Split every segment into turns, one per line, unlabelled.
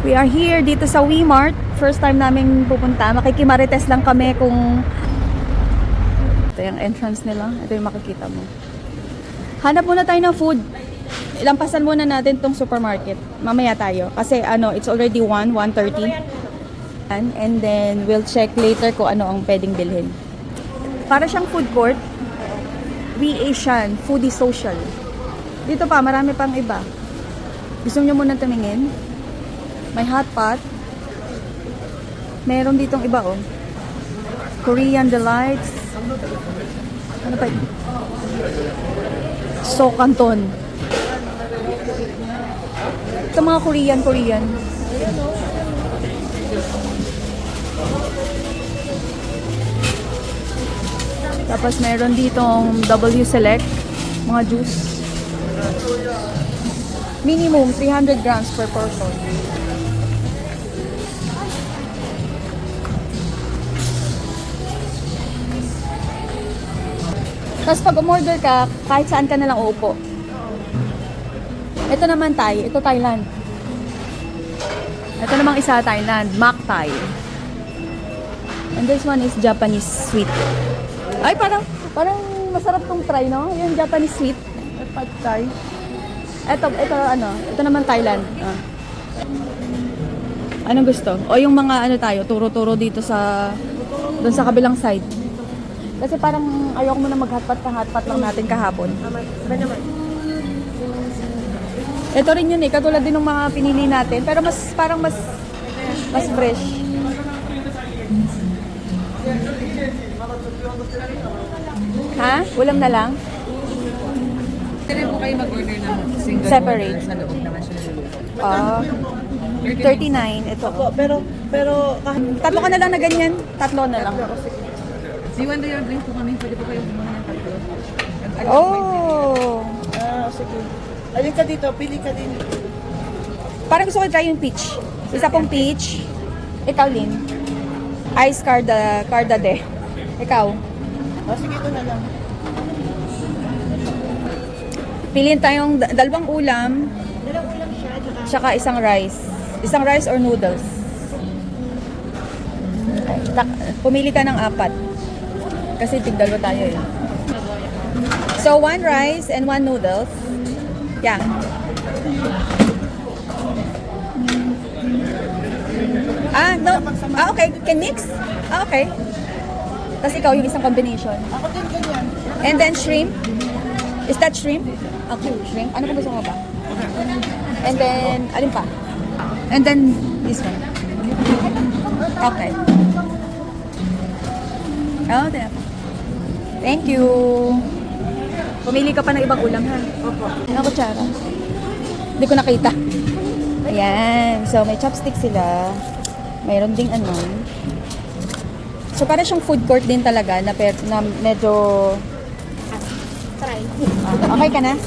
We are here dito sa WeMart. First time namin pupunta. Makikimarites lang kami kung... Ito yung entrance nila. Ito yung makikita mo. Hanap muna tayo ng food. Ilampasan muna natin tong supermarket. Mamaya tayo. Kasi it's already 1:30. And then we'll check later kung ano ang pwedeng bilhin. Para siyang food court. We Asian. Foodie social. Dito pa, marami pang iba. Gusto nyo muna tumingin? May hot pot. Meron ditong iba, oh. Korean delights. Ano pa yun? So Canton. Ito mga Korean. Tapos meron ditong W Select. Mga juice. Minimum 300 grams per person. Tapos pag umorder ka, kahit saan ka nalang uupo. Ito naman Ito Thailand. Ito namang isa Thailand, Mak Thai. And this one is Japanese sweet. Ay, parang masarap tong try, no? Yung Japanese sweet. Pad Thai. Ito naman Thailand. Anong gusto? O yung mga turo-turo dito doon sa kabilang side. Kasi parang ayoko muna mag-hotpot lang natin kahapon. Ito rin yun katulad din ng mga pinili natin, pero mas fresh. Ha? Ulam na lang?
Kaya po kayo mag-order ng single
Separate.
order. Sa loob naman siya niluluto.
39. Ito.
Pero
Tatlo ka na lang na ganyan. Tatlo na lang.
So you want your drink po kami, pwede po kayong bumuna ng tatlo.
Oh!
sige. Alin ka dito, pili ka din.
Parang gusto ko try yung peach. Isa pong peach. Ikaw, Lynn. Ice carda de. Ikaw.
Sige, ito na lang.
Piliin tayong dalawang ulam. Tsaka isang rice. Isang rice or noodles. Pumili ka ng 4. Kasi tigdalo tayo eh. So, 1 rice and 1 noodles. Yeah. No. Okay. Can mix? Okay. Tapos ikaw yung isang combination.
Ako din ganyan.
And then shrimp. Is that shrimp? Okay, shrimp. Ano pa gusto mo ba? And then, alin pa? And then, this one. Okay. There. Thank you. Pumili ka pa ng ibang ulam, ha?
Opo.
Ano kutsara? Hindi ko nakita. Ayan. So, may chopstick sila. Mayroon ding So, para siyang food court din talaga na medyo...
Try.
Okay ka na?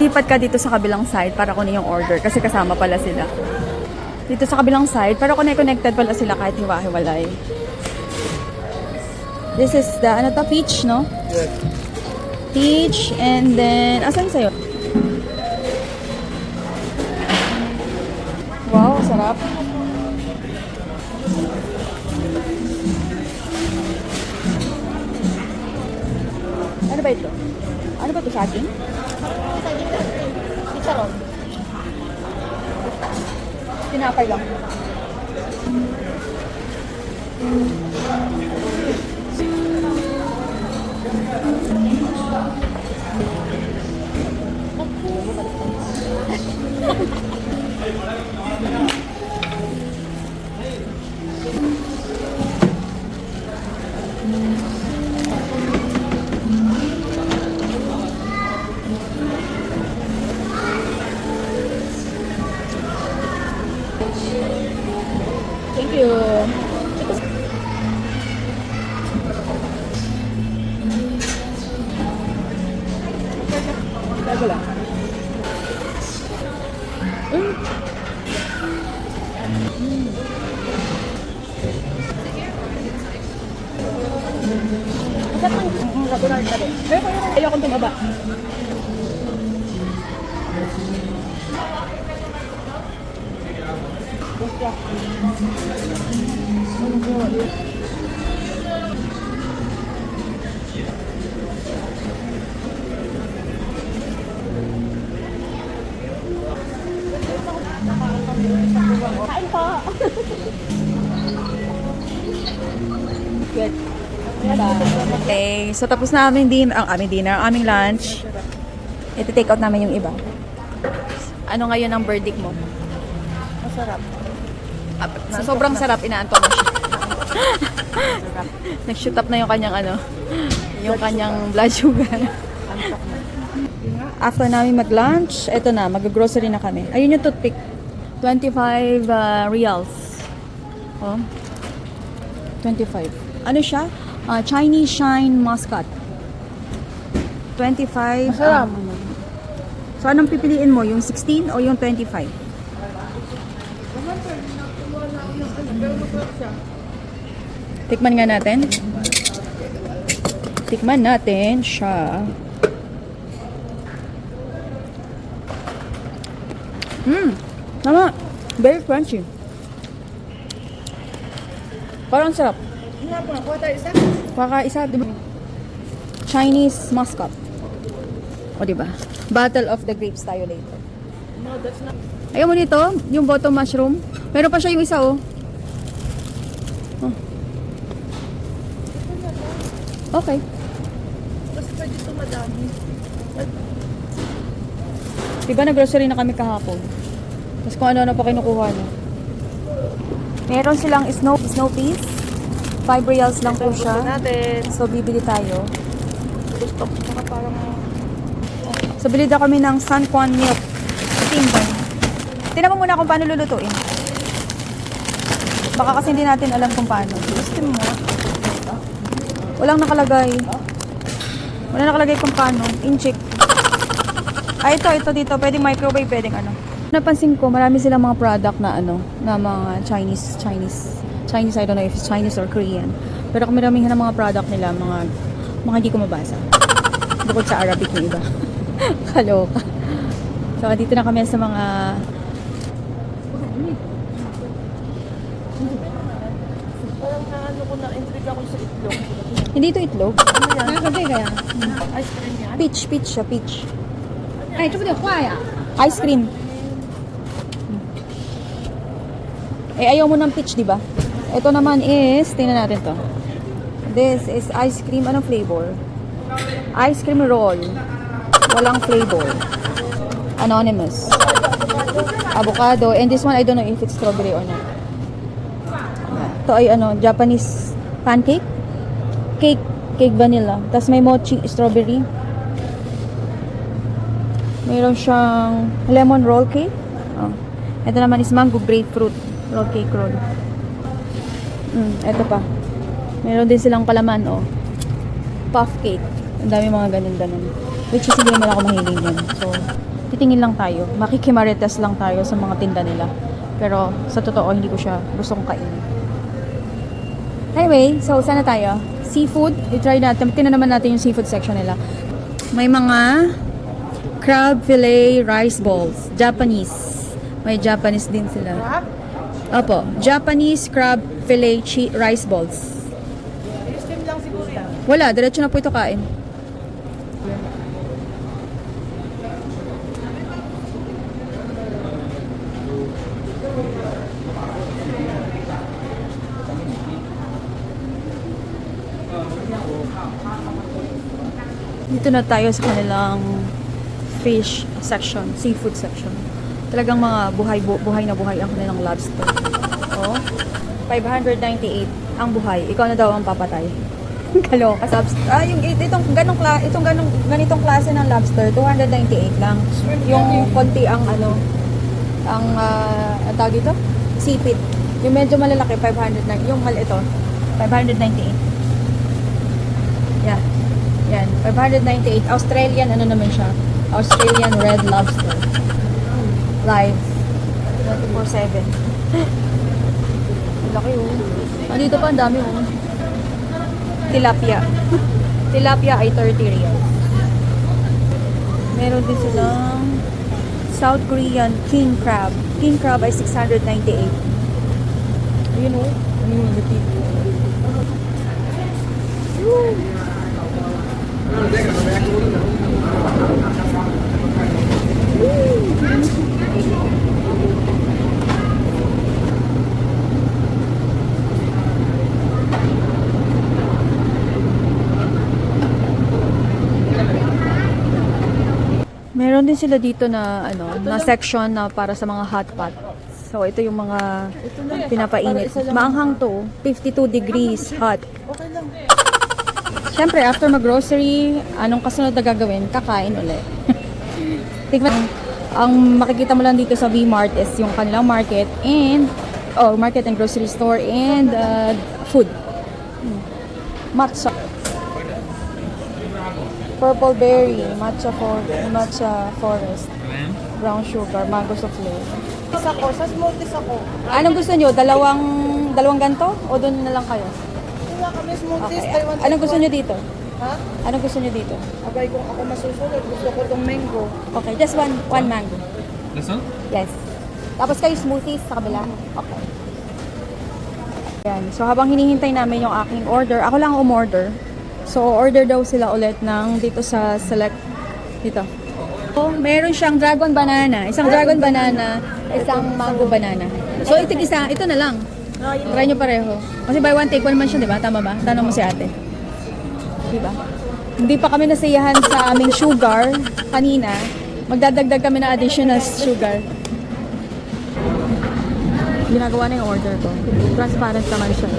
Lipat ka dito sa kabilang side para kunin yung order kasi kasama pala sila. Dito sa kabilang side para connected pala sila kahit hiwa-hiwalay. This is the peach, no?
Yes.
Peach and then asan sa'yo? Wow, sarap. Ano ba ito? Ano ba ito sa akin? Chicharon. Tinapay lang. Thank you. Bago lang. Pero Ayokong tumaba.
Kain po.
Good. Okay, so tapos na ang aming lunch. Ito take out namin yung iba. Ano ngayon ang verdict mo?
Masarap.
Sa sobrang sarap, inaantok mo siya. Nag-shoot up na yung kanyang yung kanyang blood sugar. After namin mag-lunch, eto na, mag-grocery na kami. Ayun yung toothpick. 25 reals. Oh. 25. Ano siya? Chinese Shine Muscat. 25.
Masarap.
So, anong pipiliin mo? Yung 16 o yung 25? Tikman nga natin. Tikman natin siya. Tama. Very crunchy. Parang sarap.
Nga po, kuha tayo isa.
Kakaisa, di ba? Chinese Muscat. O, di ba? Battle of the Grapes tayo later.
No, that's not.
Ayaw mo dito, yung bottom mushroom. Meron pa siya yung isa, oh. Oh. Okay.
Basta pwede ito madami.
Diba nag-grocery na kami kahapon? Tapos kung ano-ano pa kinukuha niya. Meron silang snow peas. 5 reals lang po siya.
natin.
So, bibili tayo.
Gusto ko saka parang...
So, bili daw kami ng San Juan milk. Timbang. Tingnan mo muna kung paano lulutuin. Baka kasi hindi natin alam kung paano. Gusto mo. Walang nakalagay. Walang nakalagay kung paano. Incheck. Ito dito. Pwedeng microwave, pwedeng ano. Napansin ko, marami silang mga product na na mga Chinese, I don't know if it's Chinese or Korean. Pero kung marami ng mga product nila, mga hindi ko mabasa. Bukod sa Arabic yung iba. Kaloka. So, dito na kami sa mga
Parang naano ko na intriga ko sa itlog.
hindi ito itlog.
Nakakagay kaya? Ice cream yan?
Peach siya, peach.
Ay, ito ba yung kwaya?
Ice cream. Eh, ayaw mo ng peach, di ba? Ito naman is, tingnan natin to. This is ice cream. Anong flavor? Ice cream roll. Walang flavor. Anonymous. Avocado. And this one, I don't know if it's strawberry or not. Ito ay Japanese pancake. Cake vanilla. Tapos may mochi strawberry. Mayroon siyang lemon roll cake. Oh. Ito naman is mango grapefruit roll cake roll. Ito pa. Meron din silang palaman, oh. Puff cake. Ang dami mga ganun-ganun. Which is hindi naman ako mahilig yan. So, titingin lang tayo. Makikimarites lang tayo sa mga tinda nila. Pero, sa totoo, hindi ko siya gusto kong kainin. Anyway, so, sana tayo? Seafood. I-try natin. Tingnan naman natin yung seafood section nila. May mga crab fillet rice balls. Japanese. May Japanese din sila. Opo. Japanese crab fillet rice balls.
Steam lang siguro yan.
Wala. Diretso na po ito kain. Dito na tayo sa kanilang fish section, seafood section. Talagang mga buhay na buhay ang kanilang lobster. Oh, 598 ang buhay. Ikaw na daw ang papatay. Kaloka. Ganitong klase ng lobster, 298 lang. Yung konti ang ang tawag dito? Sipit. Yung medyo malalaki, 500 na. Yung ito, 598. Yeah. Yan, 598. Australian, naman siya? Australian red lobster. Live. 24/7. Laki, oh. Andito pa, ang dami, oh. Tilapia. Tilapia ay 30 real. Meron din silang South Korean king crab. King crab ay 698.
Yun o. Ano yung natito?
Meron din sila dito na na section na para sa mga hot pot. So ito yung mga pinapainit. Maanghang to, 52 degrees hot.
Okay lang.
Siyempre, after mag-grocery, anong kasunod na gagawin? Kakain ulit. Tingnan, ang makikita mo lang dito sa V-Mart is yung kanilang market and market and grocery store and food. Matcha. Purple berry, matcha forest, brown sugar, mango souffle.
Isa ko. Sa smoothies ako.
Anong gusto nyo? Dalawang ganto? O doon na lang kayo?
Wala kami smoothies.
Okay.
Taiwan.
Anong gusto nyo dito?
Ha?
Anong gusto nyo dito?
Abay, kung ako masusunod, gusto ko itong mango.
Okay, just one mango.
This one?
Yes. Tapos kayo smoothies sa kabila? Okay. Yan. So habang hinihintay namin yung aking order, ako lang umorder. So order daw sila ulit ng dito sa select dito. So, meron siyang dragon banana, isang dragon banana, isang mango banana. So ito na lang. Try nyo pareho. Kasi buy one take one man siya, di ba? Tama ba? Tanong mo si ate. Di ba? Hindi pa kami nasiyahan sa aming sugar kanina. Magdadagdag kami ng additional sugar. Ginagawa na yung order ko. Transparent naman siya.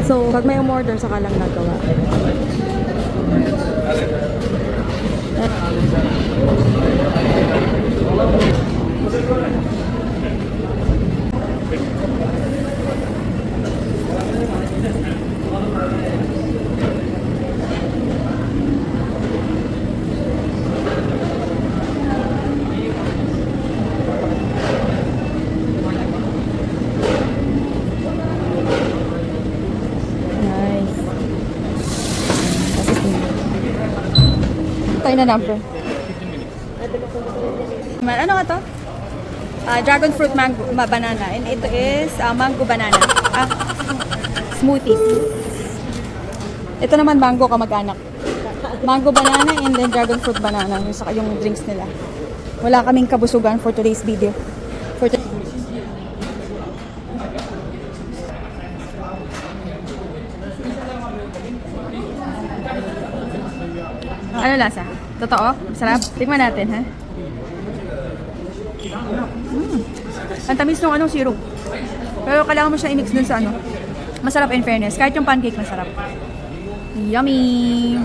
So, pag may umorder, saka lang nagawa. Nice. Tayo na number. Ano nga to? Dragon fruit mango banana. And ito is mango banana. Smoothies. Ito naman mango kamag-anak. Mango banana and then dragon fruit banana. Yung drinks nila. Wala kaming kabusugan for today's video. Ano lasa? Totoo? Masarap? Tingnan natin, ha? Ang tamis ng anong syrup. Pero kailangan mo siya i-mix dun sa ano. Masarap in fairness. Kahit yung pancake, masarap. Yummy!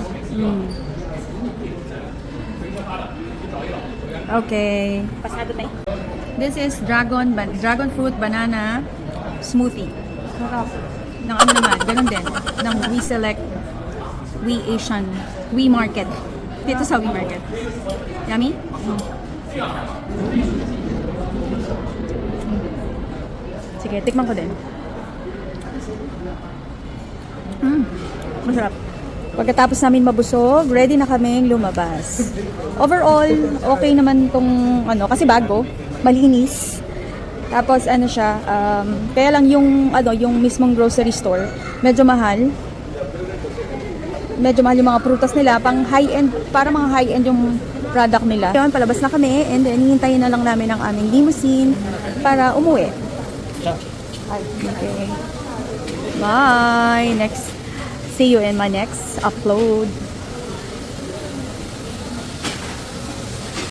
Okay. Pasado na. This is dragon fruit banana smoothie. Sarap. Ng ano naman, ganun din. Ng We Select, We Asian, We Market. Dito sa We Market. Yummy? Sige, tikman ko din. Masarap. Pagkatapos namin mabusog, ready na kaming lumabas. Overall, okay naman tong kasi bago, malinis. Tapos siya, kaya lang yung mismong grocery store, medyo mahal. Medyo mahal yung mga prutas nila, pang high-end, para mga high-end yung product nila. Yun, palabas na kami and then hihintayin na lang namin ang aming limousine para umuwi. Okay. Bye! See you in my next upload.